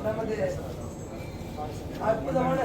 நமது அற்புதமான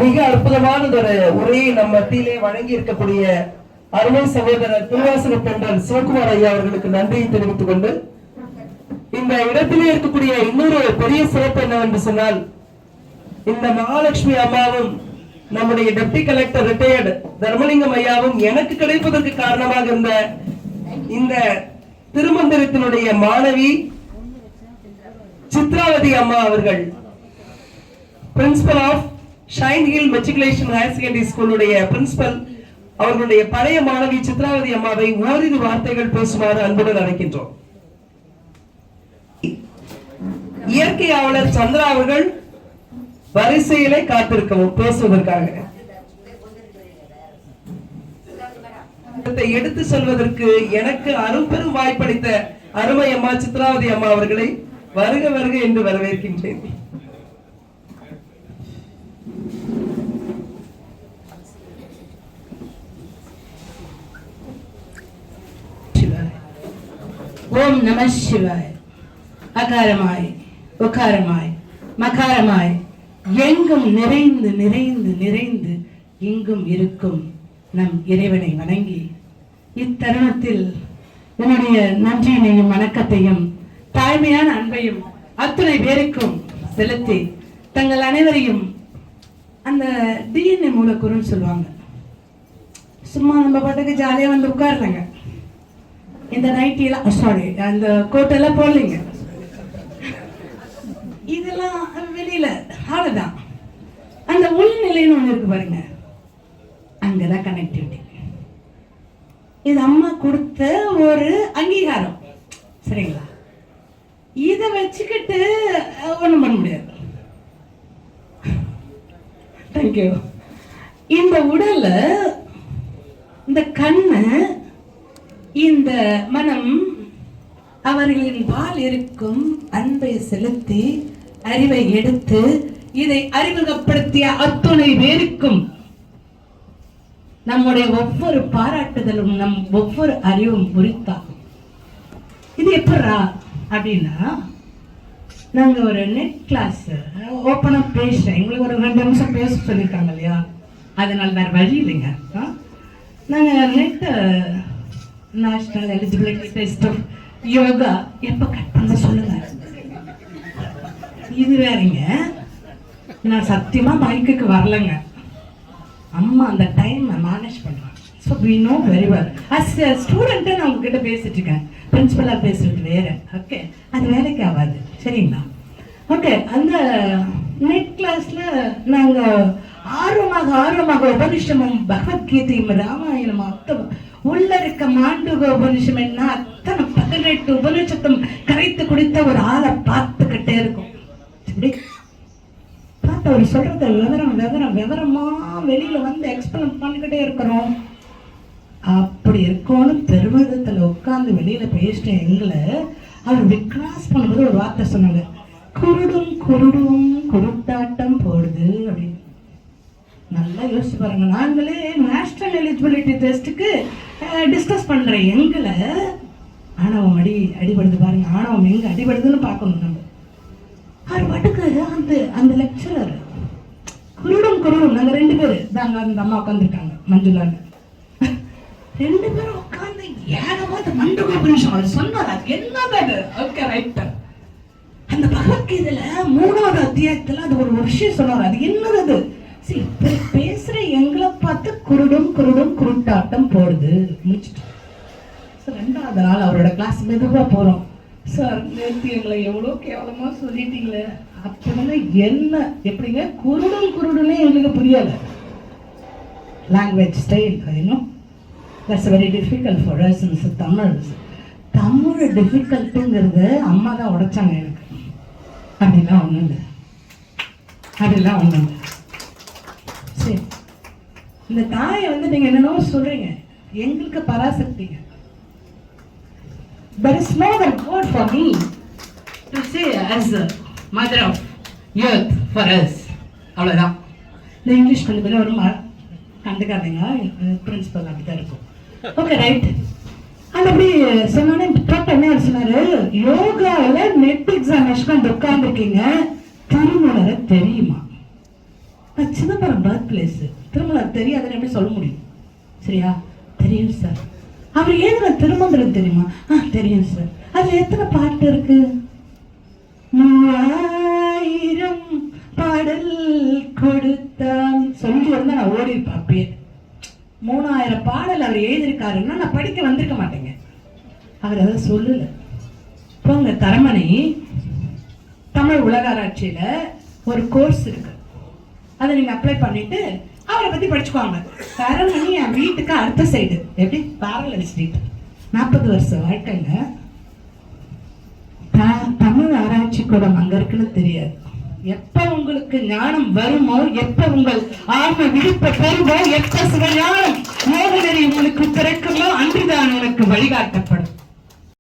மிக அற்புதமான ஒரு உரையை நம் மத்தியிலே வழங்கி இருக்கக்கூடிய அருமை சகோதரர் திருவாசக பெண்கள் சிவகுமார் ஐயா அவர்களுக்கு நன்றியை தெரிவித்துக் கொண்டு, இந்த இடத்திலே இருக்கக்கூடிய இன்னொரு பெரிய சிறப்பு என்னவென்று சொன்னால், இந்த மகாலட்சுமி அம்மாவும் நம்முடைய டெப்டி கலெக்டர் ரிட்டையர்டு தர்மலிங்கம் ஐயாவும் எனக்கு கிடைப்பதற்கு காரணமாக இருந்த இந்த திருமந்திரத்தினுடைய மாணவி சித்ராவதி அம்மா அவர்கள் principal of Shine Hill matriculation higher secondary ஸ்கூலுடைய பிரின்சிபல் அவர்களுடைய பழைய மாணவி சித்ராவதி அம்மாவை ஓரிரு வார்த்தைகள் பேசுமாறு அன்புடன் அழைக்கின்றோம். இயற்கை ஆவலர் சந்திரா அவர்கள் வரிசையிலே காத்திருக்கவும் பேசுவதற்காக எடுத்து சொல்வதற்கு எனக்கு அரும்பெரும் வாய்ப்பளித்த அருமை அம்மா சித்ராவதி அம்மா அவர்களை வருக வருக என்று வரவேற்கின்றேன். ஓம் நம சிவாய். அகாரமாய் உகாரமாய் மகாரமாய் எங்கும் நிறைந்து நிறைந்து நிறைந்து இங்கும் இருக்கும் நம் இறைவனை வணங்கி இத்தருணத்தில் என்னுடைய நன்றியினையும் வணக்கத்தையும் தாய்மையான அன்பையும் அத்துணை பேருக்கும் செலுத்தி தங்கள் அனைவரையும் அந்த டிஎன்ஏ மூலக்கூறுன்னு சொல்லுவாங்க. சும்மா நம்ம பாட்டுக்கு ஜாலியா வந்து உட்காருறாங்க. இந்த நைட்டிலாம் சாரி அந்த கோட்டெல்லாம் போடலைங்க. இதெல்லாம் வெளியில அவ்வளவுதான். அந்த உள்நிலைன்னு ஒண்ணு இருக்கு பாருங்க, அங்கதான் கனெக்டிவிட்டி. இது அம்மா கொடுத்த ஒரு அங்கீகாரம், சரிங்களா? இதை வச்சுக்கிட்டு ஒண்ணும் பண்ண முடியாது. தேங்க்யூ. இந்த உடல்ல இந்த கண்ணு இந்த மனம் அவர்களின் பால் இருக்கும் அன்பை செலுத்தி அறிவை எடுத்து இதை அறிமுகப்படுத்திய அத்துணை பேருக்கும் நம்முடைய ஒவ்வொரு பாராட்டுதலும் நம் ஒவ்வொரு அறிவும் உரித்தாகும். இது எப்படா அப்படின்னா, நாங்க ஒரு நெட் கிளாஸ் ஓப்பனா பேசுறேன். எங்களுக்கு ஒரு 2 நிமிஷம் பேச சொல்லியிருக்காங்க இல்லையா, அதனால வேற வழி இல்லைங்க. நாங்க NET national eligibility test of yoga எப்ப கட் பண்ண சொல்லுங்க. இது வேறங்க, நான் சத்தியமா மைக்குக்கு வரலங்க. அம்மா அந்த டைம் மேனேஜ் பண்றாங்க. So we know very well. As ஸ்டூடெண்ட்டை நான் உங்ககிட்ட பேசிட்டு இருக்கேன், பிரின்சிபலாக பேசுறது வேற. ஓகே, அது வேலைக்கு ஆகாது, சரிங்களா? ஓகே, அந்த நெட் கிளாஸ்ல நாங்கள் ஆர்வமாக உபனிஷமும் பகவத்கீதையும் ராமாயணம் அர்த்தம் உள்ள இருக்க மாண்டுக உபனிஷம் என்ன அத்தனை 18 உபனிஷத்தும் கரைத்து குடித்த ஒரு ஆளை பார்த்துக்கிட்டே இருக்கும். பார்த்து அவர் சொல்றத விவரமா வெளியில வந்து எக்ஸ்பிளைன் பண்ணிக்கிட்டே இருக்கிறோம். அப்படி இருக்கணும் பெருமிதத்துல உட்கார்ந்து வெளியில பேசிட்ட எங்களை அவர் விக்ராஸ் பண்ணும்போது ஒரு வார்த்தை சொன்னாங்க, குருடும் குருடும் குருட்டாட்டம் போடுது அப்படின்னு. நல்லா யோசிச்சு பாருங்க. நாங்களே நேஷனல் எலிஜிபிலிட்டி டெஸ்ட்டுக்கு டிஸ்கஸ் பண்ற எங்களை ஆணவம் அடிபடுது பாருங்க. ஆணவம் எங்க அடிபடுதுன்னு பார்க்கணும் நம்ம. அவர் பாட்டுக்கு அந்த லெக்சரர் குருடும் நாங்க 2 பேரு தாங்க, அந்த அம்மா உட்காந்துருக்காங்க மஞ்சுளான்னு. 2 பேரும் உட்காந்து ஏகமாத மண்டப புருஷம் அவர் சொன்னார். அது என்னது? Okay right. அந்த பகவத்கீதையில 3வது அத்தியாயத்துல அது ஒரு விஷயம் சொன்னார். அது என்னது? பேசுற எங்களை பார்த்து குருடும் குருட்டாட்டம் போடுது. முடிச்சுட்டு 2வது நாள் அவரோட கிளாஸ் மெதுவா போறோம். சார், நேற்று எங்களை எவ்வளோ கேவலமா சொல்லிட்டீங்களே. அப்படின்னா என்ன எப்படிங்க? குருடுன்னே எங்களுக்கு புரியல. language style, you know. That's very difficult for us in Tamil. Tamil டிஃபிகல்ட்டுங்கிறது அம்மா தான் உடைச்சாங்க எனக்கு. அப்படிலாம் ஒன்றும் இல்லை, அதெல்லாம் ஒன்றும் இல்லை. சரி, இந்த தாயை வந்து நீங்கள் என்னென்னோ சொல்கிறீங்க, எங்களுக்கு பராசக்திங்க. There is no other word for me to say as a mother of earth for us. அவ்வளோதான். இந்த இங்கிலீஷ் கொஞ்சம் கொஞ்சம் ஒரு கண்டுக்காதீங்க, பிரின்சிபல் அப்படி தான் இருக்கும். Okay right. அது அப்படி சொன்னோன்னே டாக்டர் என்ன சொன்னார், யோகாவில் நெட் எக்ஸாமினேஷன் அந்த உட்காந்துருக்கீங்க, திருமலரை தெரியுமா? நான் சிதம்பரம் பர்த் பிளேஸு, திருமலர் தெரியாதுன்னு எப்படி சொல்ல முடியும்? சரியா? தெரியும் சார். அவர் ஏன் திருமந்திரம் தெரியுமா? தெரியும் சார். அதுல எத்தனை பாட்டு இருக்கு? 3000 பாடல் கொடுத்தான் சொல்லி வந்தா நான் ஓடி பார்ப்பேன். 3000 பாடல் அவர் எழுதியிருக்காருன்னா நான் படிக்க வந்திருக்க மாட்டேங்க. அவர் அதை சொல்லல. இப்போ உங்க தரமணி தமிழ் உலகாராட்சியில ஒரு கோர்ஸ் இருக்கு, அதை நீங்க அப்ளை பண்ணிட்டு அவரை பத்தி படிச்சுக்குவாங்க. தரமணி என் வீட்டுக்கு அடுத்த சைடு, எப்படி பேரலல் ஸ்ட்ரீட். 40 வருஷம் வாழ்க்கைங்க. தமிழ் ஆராய்ச்சி கூடம் அங்க இருக்குன்னு தெரியாது. எப்ப உங்களுக்கு ஞானம் வருமோ, எப்ப உங்கள் ஆன்ம விடுப்பை பெறுமோ, எப்ப சிவஞானம் யோகநெறி உங்களுக்கு பிறக்குமோ, அன்றுதான் உனக்கு வழிகாட்டப்படும்.